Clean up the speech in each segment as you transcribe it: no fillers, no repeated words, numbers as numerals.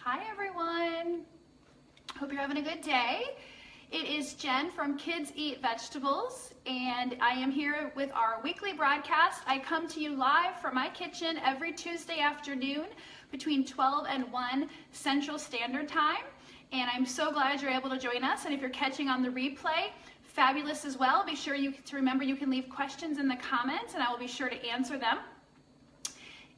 Hi everyone, hope you're having a good day. It is Jen from Kids Eat Vegetables, and I am here with our weekly broadcast. I come to you live from my kitchen every Tuesday afternoon between 12 and 1 Central Standard Time, and I'm so glad you're able to join us. And if you're catching on the replay, fabulous as well. Be sure to remember you can leave questions in the comments and I will be sure to answer them.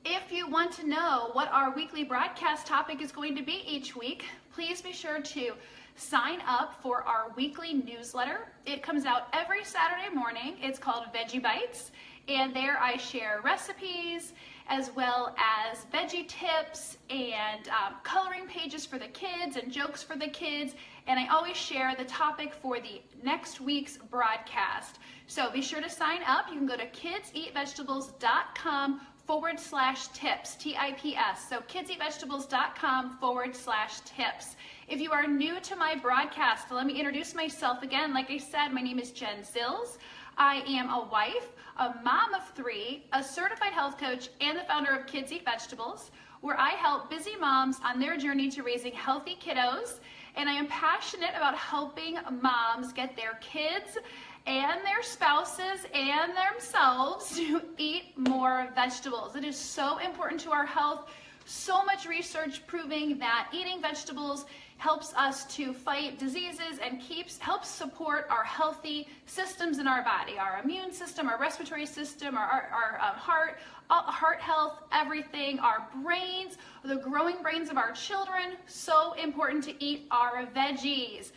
If you want to know what our weekly broadcast topic is going to be each week, please be sure to sign up for our weekly newsletter. It comes out every Saturday morning. It's called Veggie Bites, and there I share recipes as well as veggie tips and coloring pages for the kids and jokes for the kids, and I always share the topic for the next week's broadcast. So be sure to sign up. You can go to kidseatvegetables.com/tips, T-I-P-S. So kidseatvegetables.com/tips. If you are new to my broadcast, let me introduce myself again. Like I said, my name is Jen Zills. I am a wife, a mom of 3, a certified health coach, and the founder of Kids Eat Vegetables, where I help busy moms on their journey to raising healthy kiddos. And I am passionate about helping moms get their kids and their spouses and themselves to eat more vegetables. It is so important to our health. So much research proving that eating vegetables helps us to fight diseases and helps support our healthy systems in our body, our immune system, our respiratory system, our heart health, everything, our brains, the growing brains of our children. So important to eat our veggies.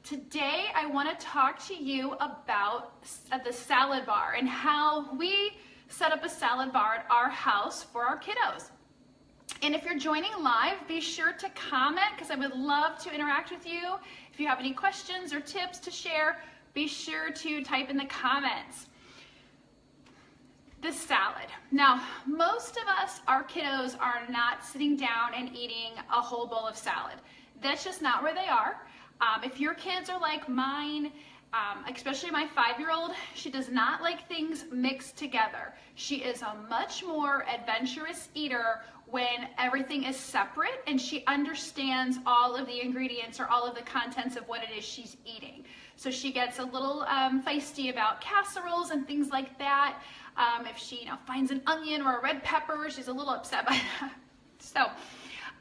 Today, I want to talk to you about the salad bar and how we set up a salad bar at our house for our kiddos. And if you're joining live, be sure to comment because I would love to interact with you. If you have any questions or tips to share, be sure to type in the comments. The salad. Now, most of us, our kiddos, are not sitting down and eating a whole bowl of salad. That's just not where they are. If your kids are like mine, especially my 5-year-old, she does not like things mixed together. She is a much more adventurous eater when everything is separate and she understands all of the ingredients or all of the contents of what it is she's eating. So she gets a little feisty about casseroles and things like that. If she finds an onion or a red pepper, she's a little upset by that. So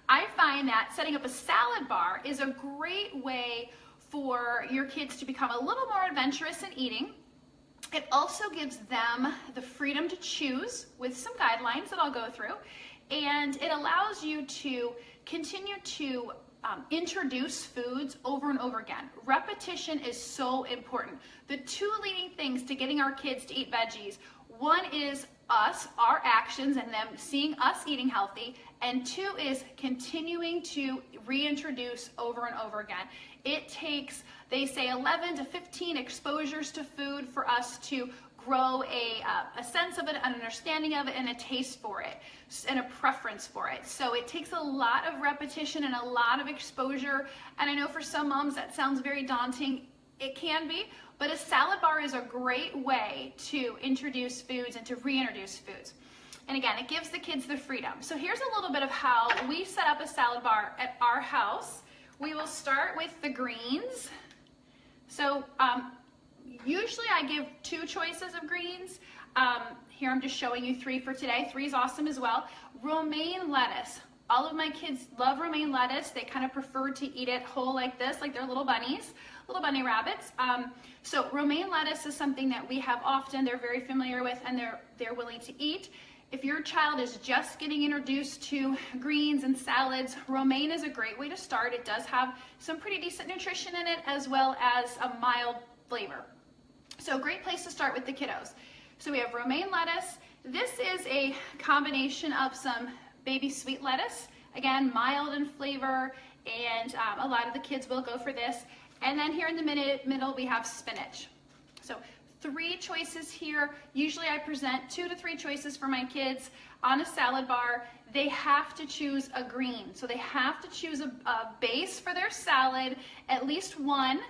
I find that setting up a salad bar is a great way for your kids to become a little more adventurous in eating. It also gives them the freedom to choose with some guidelines that I'll go through, and it allows you to continue to introduce foods over and over again. Repetition is so important. The 2 leading things to getting our kids to eat veggies, one is us, our actions, and them seeing us eating healthy, and 2 is continuing to reintroduce over and over again. It takes, they say, 11 to 15 exposures to food for us to grow a sense of it, an understanding of it, and a taste for it, and a preference for it. So it takes a lot of repetition and a lot of exposure, and I know for some moms that sounds very daunting. It can be, but a salad bar is a great way to introduce foods and to reintroduce foods. And again, it gives the kids the freedom. So here's a little bit of how we set up a salad bar at our house. We will start with the greens. So usually I give 2 choices of greens. Here I'm just showing you 3 for today. 3 is awesome as well. Romaine lettuce. All of my kids love romaine lettuce. They kind of prefer to eat it whole like this, like they're little bunnies, little bunny rabbits. So romaine lettuce is something that we have often, they're very familiar with, and they're willing to eat. If your child is just getting introduced to greens and salads, romaine is a great way to start. It does have some pretty decent nutrition in it as well as a mild flavor. So a great place to start with the kiddos. So we have romaine lettuce. This is a combination of some baby sweet lettuce. Again, mild in flavor, and a lot of the kids will go for this. And then here in the middle we have spinach. So 3 choices here. Usually I present 2 to 3 choices for my kids on a salad bar. They have to choose a green. So they have to choose a base for their salad, at least one.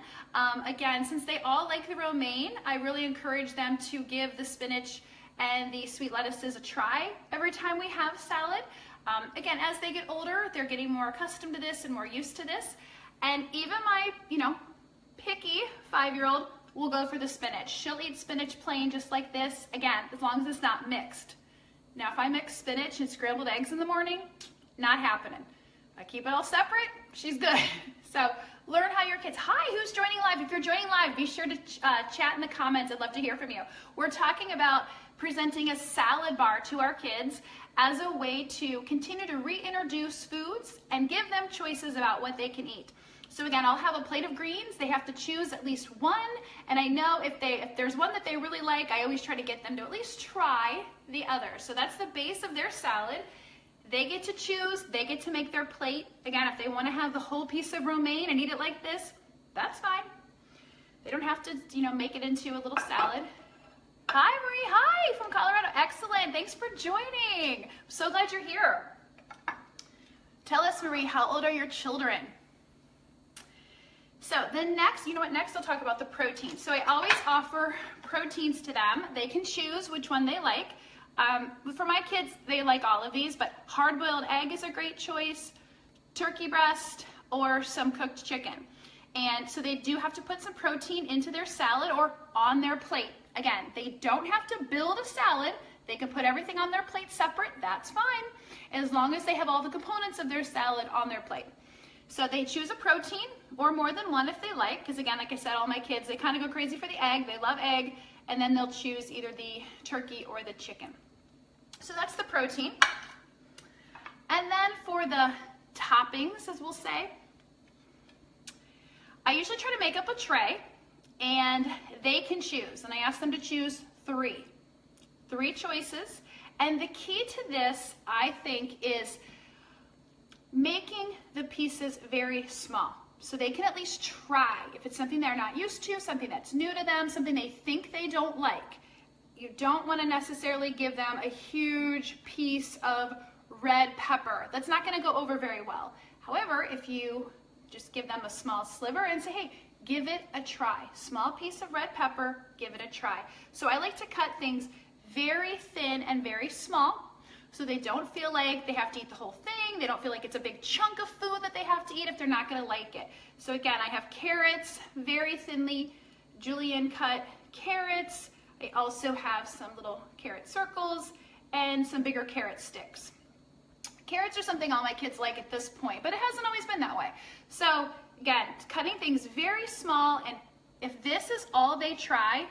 Again, since they all like the romaine, I really encourage them to give the spinach and the sweet lettuces a try every time we have salad. Again, as they get older, they're getting more accustomed to this and more used to this. And even my, picky 5-year-old will go for the spinach. She'll eat spinach plain just like this, again, as long as it's not mixed. Now, if I mix spinach and scrambled eggs in the morning, not happening. If I keep it all separate, she's good. So learn how your kids, hi, who's joining live? If you're joining live, be sure to chat in the comments. I'd love to hear from you. We're talking about presenting a salad bar to our kids as a way to continue to reintroduce foods and give them choices about what they can eat. So again, I'll have a plate of greens. They have to choose at least one. And I know if there's one that they really like, I always try to get them to at least try the other. So that's the base of their salad. They get to choose, they get to make their plate. Again, if they want to have the whole piece of romaine and eat it like this, that's fine. They don't have to, make it into a little salad. Hi, Marie. Hi, from Colorado. Excellent. Thanks for joining. I'm so glad you're here. Tell us, Marie, how old are your children? So next I'll talk about the protein. So I always offer proteins to them. They can choose which one they like. For my kids, they like all of these, but hard-boiled egg is a great choice, turkey breast, or some cooked chicken. And so they do have to put some protein into their salad or on their plate. Again, they don't have to build a salad. They can put everything on their plate separate. That's fine, as long as they have all the components of their salad on their plate. So they choose a protein or more than one if they like, because again, like I said, all my kids, they kind of go crazy for the egg. They love egg, and then they'll choose either the turkey or the chicken. So that's the protein. And then for the toppings, as we'll say, I usually try to make up a tray, and they can choose. And I ask them to choose three choices. And the key to this, I think, is making the pieces very small. So they can at least try. If it's something they're not used to, something that's new to them, something they think they don't like, you don't want to necessarily give them a huge piece of red pepper. That's not going to go over very well. However, if you just give them a small sliver and say, hey, give it a try. Small piece of red pepper, give it a try. So I like to cut things very thin and very small, so they don't feel like they have to eat the whole thing. They don't feel like it's a big chunk of food that they have to eat if they're not going to like it. So again, I have carrots, very thinly julienne cut carrots. I also have some little carrot circles and some bigger carrot sticks. Carrots are something all my kids like at this point, but it hasn't always been that way. So again, cutting things very small, and if this is all they try,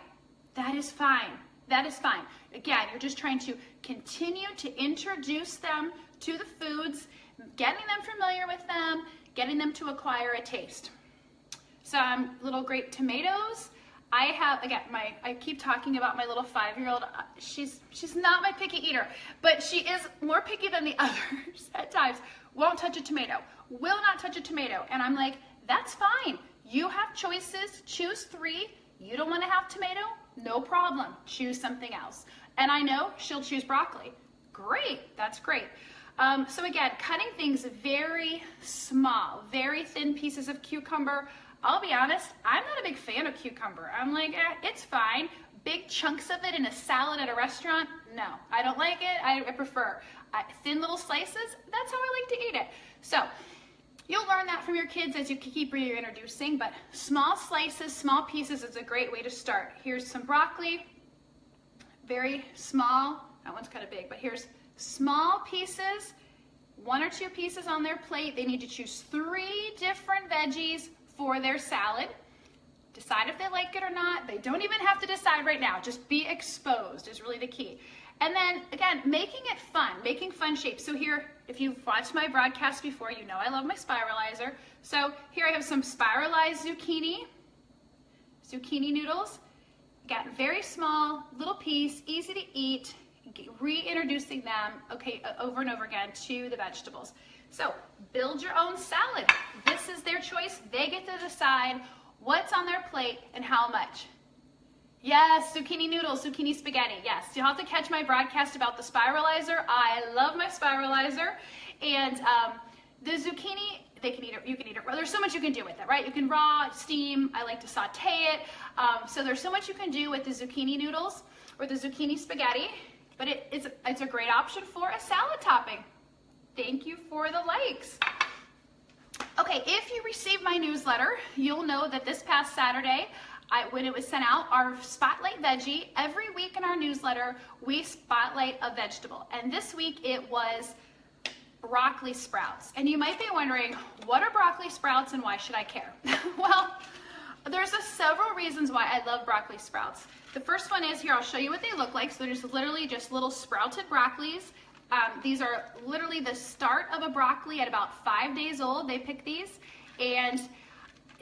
that is fine. That is fine. Again, you're just trying to continue to introduce them to the foods, getting them familiar with them, getting them to acquire a taste. Some little grape tomatoes. I have, again, I keep talking about my little 5-year-old. She's not my picky eater, but she is more picky than the others at times. Won't touch a tomato, will not touch a tomato. And I'm like, that's fine. You have choices, choose 3. You don't want to have tomato? No problem, choose something else. And I know she'll choose broccoli. Great, that's great. So again, cutting things very small, very thin pieces of cucumber. I'll be honest, I'm not a big fan of cucumber. I'm like, it's fine. Big chunks of it in a salad at a restaurant? No, I don't like it. I prefer thin little slices. That's how I like to eat it. So you'll learn that from your kids as you keep reintroducing, but small slices, small pieces is a great way to start. Here's some broccoli, very small. That one's kind of big, but here's small pieces, 1 or 2 pieces on their plate. They need to choose 3 different veggies for their salad. Decide if they like it or not. They don't even have to decide right now. Just be exposed is really the key. And then again, making it fun, making fun shapes. So here, if you've watched my broadcast before, you know I love my spiralizer. So here I have some spiralized zucchini noodles. Again, very small, little piece, easy to eat, reintroducing them, over and over again to the vegetables. So build your own salad. This is their choice. They get to decide what's on their plate and how much. Yes, zucchini noodles, zucchini spaghetti. Yes, you'll have to catch my broadcast about the spiralizer. I love my spiralizer. And the zucchini, you can eat it raw. There's so much you can do with it, right? You can raw, steam. I like to saute it. So there's so much you can do with the zucchini noodles or the zucchini spaghetti. But it's a great option for a salad topping. Thank you for the likes. Okay, if you received my newsletter, you'll know that this past Saturday, when it was sent out, our Spotlight Veggie, every week in our newsletter, we spotlight a vegetable. And this week it was broccoli sprouts. And you might be wondering, what are broccoli sprouts and why should I care? Well, there's several reasons why I love broccoli sprouts. The first one is here, I'll show you what they look like. So they're just literally just little sprouted broccolis. These are literally the start of a broccoli at about 5 days old. They pick these, and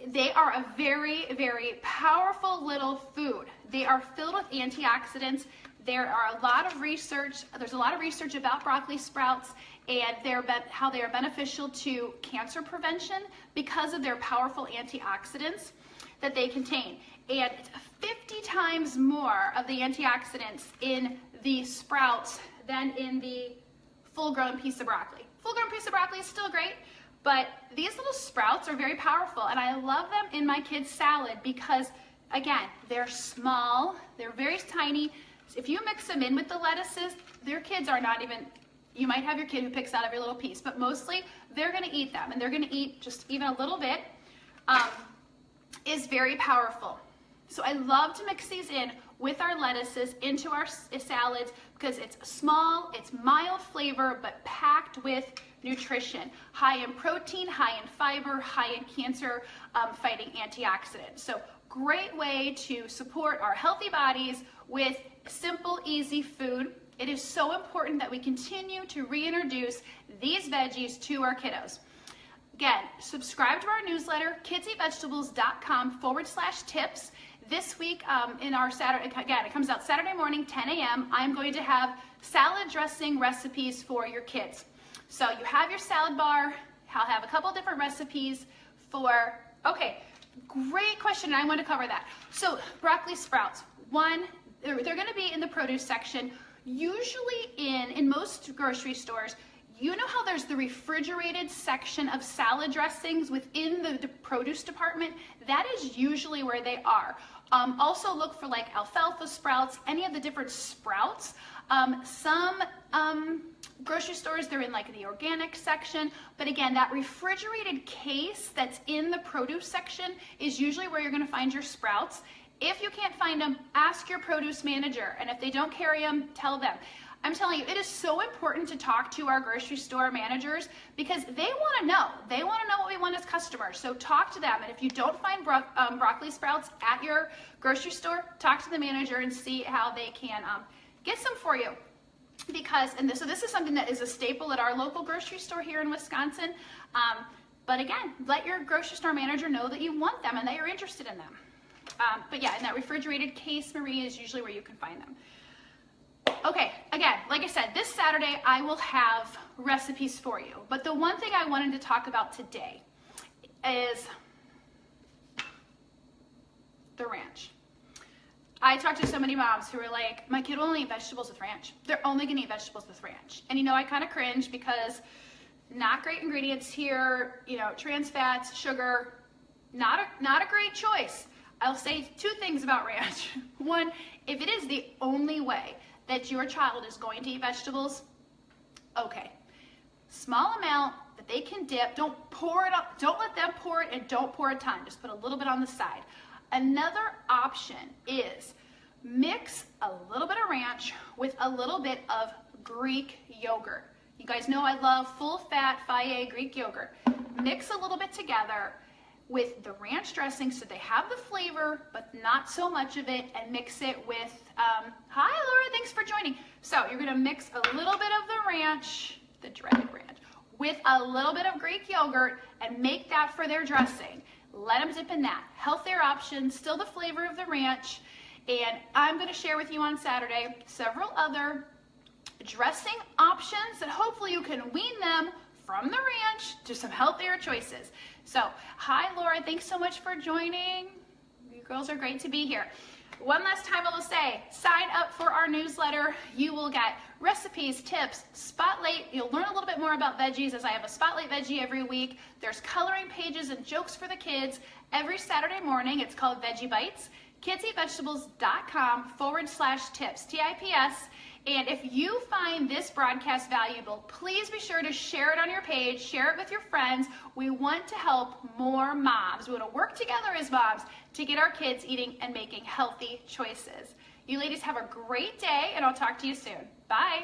they are a very, very powerful little food. They are filled with antioxidants. There are a lot of research. There's a lot of research about broccoli sprouts and how they are beneficial to cancer prevention because of their powerful antioxidants that they contain. And it's 50 times more of the antioxidants in the sprouts than in the full-grown piece of broccoli. Full-grown piece of broccoli is still great, but these little sprouts are very powerful, and I love them in my kids' salad because, again, they're small, they're very tiny. If you mix them in with the lettuces, their kids are not even, you might have your kid who picks out every little piece, but mostly they're gonna eat them, and they're gonna eat just even a little bit, is very powerful. So I love to mix these in with our lettuces into our salads because it's small, it's mild flavor, but packed with nutrition. High in protein, high in fiber, high in cancer fighting antioxidants. So great way to support our healthy bodies with simple, easy food. It is so important that we continue to reintroduce these veggies to our kiddos. Again, subscribe to our newsletter, kidseatvegetables.com/tips. This week in our Saturday, again, it comes out Saturday morning, 10 a.m. I'm going to have salad dressing recipes for your kids. So you have your salad bar. I'll have a couple different recipes for, okay, great question. I want to cover that. So broccoli sprouts, they're going to be in the produce section. Usually in most grocery stores, you know how there's the refrigerated section of salad dressings within the produce department? That is usually where they are. Also look for like alfalfa sprouts, any of the different sprouts. Some grocery stores, they're in like the organic section, but again, that refrigerated case that's in the produce section is usually where you're gonna find your sprouts. If you can't find them, ask your produce manager, and if they don't carry them, tell them. I'm telling you, it is so important to talk to our grocery store managers because they want to know. They want to know what we want as customers. So talk to them. And if you don't find broccoli sprouts at your grocery store, talk to the manager and see how they can get some for you. Because, so this is something that is a staple at our local grocery store here in Wisconsin. But again, let your grocery store manager know that you want them and that you're interested in them. But yeah, in that refrigerated case, Marie, is usually where you can find them. Okay, again, like I said, this Saturday I will have recipes for you. But the one thing I wanted to talk about today is the ranch. I talked to so many moms who were like, my kid will only eat vegetables with ranch. They're only gonna eat vegetables with ranch. And you know, I kind of cringe because not great ingredients here, you know, trans fats, sugar, not a great choice. I'll say two things about ranch. One, if it is the only way that your child is going to eat vegetables, okay. Small amount that they can dip, don't pour it up, don't let them pour it, and don't pour a ton, just put a little bit on the side. Another option is mix a little bit of ranch with a little bit of Greek yogurt. You guys know I love full-fat Fage Greek yogurt. Mix a little bit together with the ranch dressing so they have the flavor, but not so much of it, and mix it with, hi Laura, thanks for joining. So you're gonna mix a little bit of the ranch, the dreaded ranch, with a little bit of Greek yogurt and make that for their dressing. Let them dip in that. Healthier option, still the flavor of the ranch, and I'm gonna share with you on Saturday several other dressing options that hopefully you can wean them from the ranch to some healthier choices. So, hi Laura, thanks so much for joining. You girls are great to be here. One last time I will say, sign up for our newsletter. You will get recipes, tips, spotlight. You'll learn a little bit more about veggies as I have a spotlight veggie every week. There's coloring pages and jokes for the kids every Saturday morning. It's called Veggie Bites. kidseatvegetables.com/tips, TIPS. And if you find this broadcast valuable, please be sure to share it on your page, share it with your friends. We want to help more moms. We want to work together as moms to get our kids eating and making healthy choices. You ladies have a great day, and I'll talk to you soon. Bye.